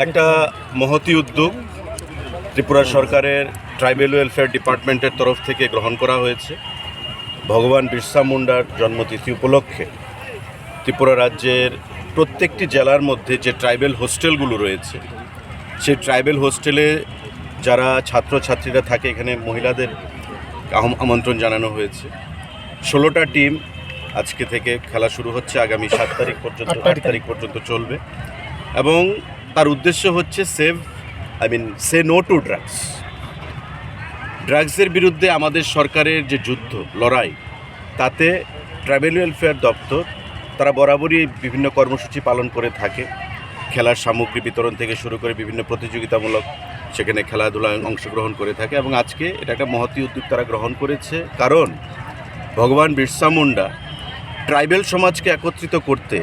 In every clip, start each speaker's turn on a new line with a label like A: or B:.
A: একটা মহতি উদ্যোগ ত্রিপুরা সরকারের ট্রাইবেল ওয়েলফেয়ার ডিপার্টমেন্টের তরফ থেকে গ্রহণ করা হয়েছে। ভগবান বিরসা মুন্ডার জন্মতিথি উপলক্ষে ত্রিপুরা রাজ্যের প্রত্যেকটি জেলার মধ্যে যে ট্রাইবেল হোস্টেলগুলো রয়েছে, সেই ট্রাইবেল হোস্টেলে যারা ছাত্রছাত্রীরা থাকে, এখানে মহিলাদের আমন্ত্রণ জানানো হয়েছে। 16টা টিম আজকে থেকে খেলা শুরু হচ্ছে, আগামী 8 তারিখ পর্যন্ত চলবে এবং তার উদ্দেশ্য হচ্ছে সে নো টু ড্রাগসের বিরুদ্ধে আমাদের সরকারের যে যুদ্ধ লড়াই, তাতে ট্রাইবেল ওয়েলফেয়ার দপ্তর তারা বরাবরই বিভিন্ন কর্মসূচি পালন করে থাকে। খেলার সামগ্রী বিতরণ থেকে শুরু করে বিভিন্ন প্রতিযোগিতামূলক সেখানে খেলাধুলায় অংশগ্রহণ করে থাকে এবং আজকে এটা একটা মহতি উদ্যোগ তারা গ্রহণ করেছে। কারণ ভগবান বিরসা মুন্ডা ট্রাইবেল সমাজকে একত্রিত করতে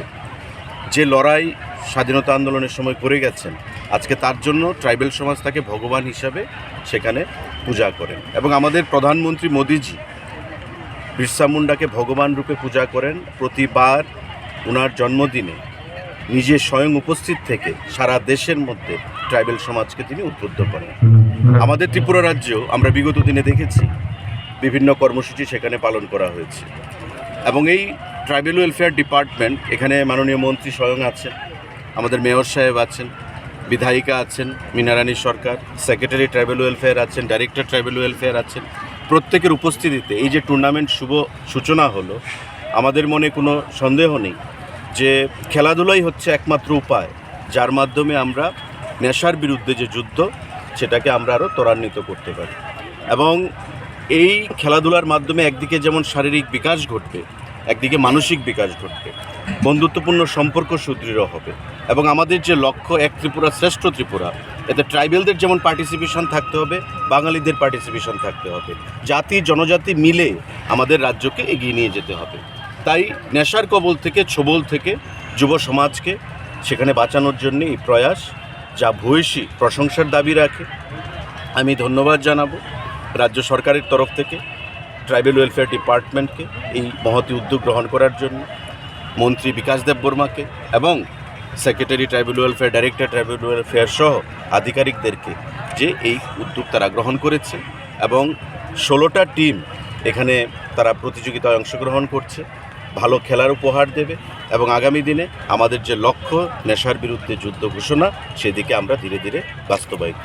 A: যে লড়াই স্বাধীনতা আন্দোলনের সময় করে গেছেন, আজকে তার জন্য ট্রাইবেল সমাজ তাকে ভগবান হিসাবে সেখানে পূজা করেন এবং আমাদের প্রধানমন্ত্রী মোদিজি বিরসা মুন্ডাকে ভগবান রূপে পূজা করেন। প্রতিবার ওনার জন্মদিনে নিজে স্বয়ং উপস্থিত থেকে সারা দেশের মধ্যে ট্রাইবেল সমাজকে তিনি উদ্বুদ্ধ করেন। আমাদের ত্রিপুরা রাজ্যেও আমরা বিগত দিনে দেখেছি বিভিন্ন কর্মসূচি সেখানে পালন করা হয়েছে এবং এই ট্রাইবেল ওয়েলফেয়ার ডিপার্টমেন্ট, এখানে মাননীয় মন্ত্রী স্বয়ং আছেন, আমাদের মেয়র সাহেব আছেন, বিধায়িকা আছেন মীনারানী সরকার, সেক্রেটারি ট্রাইবেল ওয়েলফেয়ার আছেন, ডাইরেক্টর ট্রাইবেল ওয়েলফেয়ার আছেন। প্রত্যেকের উপস্থিতিতে এই যে টুর্নামেন্ট শুভ সূচনা হলো, আমাদের মনে কোনো সন্দেহ নেই যে খেলাধুলাই হচ্ছে একমাত্র উপায় যার মাধ্যমে আমরা নেশার বিরুদ্ধে যে যুদ্ধ, সেটাকে আমরা আরও ত্বরান্বিত করতে পারি এবং এই খেলাধুলার মাধ্যমে একদিকে যেমন শারীরিক বিকাশ ঘটবে, একদিকে মানসিক বিকাশ ঘটবে, বন্ধুত্বপূর্ণ সম্পর্ক সুদৃঢ় হবে এবং আমাদের যে লক্ষ্য এক ত্রিপুরা শ্রেষ্ঠ ত্রিপুরা, এতে ট্রাইবেলদের যেমন পার্টিসিপেশন থাকতে হবে, বাঙালিদের পার্টিসিপেশন থাকতে হবে, জাতি জনজাতি মিলে আমাদের রাজ্যকে এগিয়ে নিয়ে যেতে হবে। তাই নেশার কবল থেকে, ছোবল থেকে যুব সমাজকে সেখানে বাঁচানোর জন্য এই প্রয়াস, যা ভূয়সী প্রশংসার দাবি রাখে। আমি ধন্যবাদ জানাবো রাজ্য সরকারের তরফ থেকে ট্রাইবেল ওয়েলফেয়ার ডিপার্টমেন্টকে এই মহতি উদ্যোগ গ্রহণ করার জন্য, মন্ত্রী বিকাশ দেববর্মাকে এবং secretary tribal welfare, director tribal welfare সহ আধিকারিকদেরকে যে এই উদ্যোগ তারা গ্রহণ করেছে এবং 16টা টিম এখানে তারা প্রতিযোগিতায় অংশগ্রহণ করছে, ভালো খেলার উপহার দেবে এবং আগামী দিনে আমাদের যে লক্ষ্য নেশার বিরুদ্ধে যুদ্ধ ঘোষণা, সেদিকে আমরা ধীরে ধীরে বাস্তবায়িত।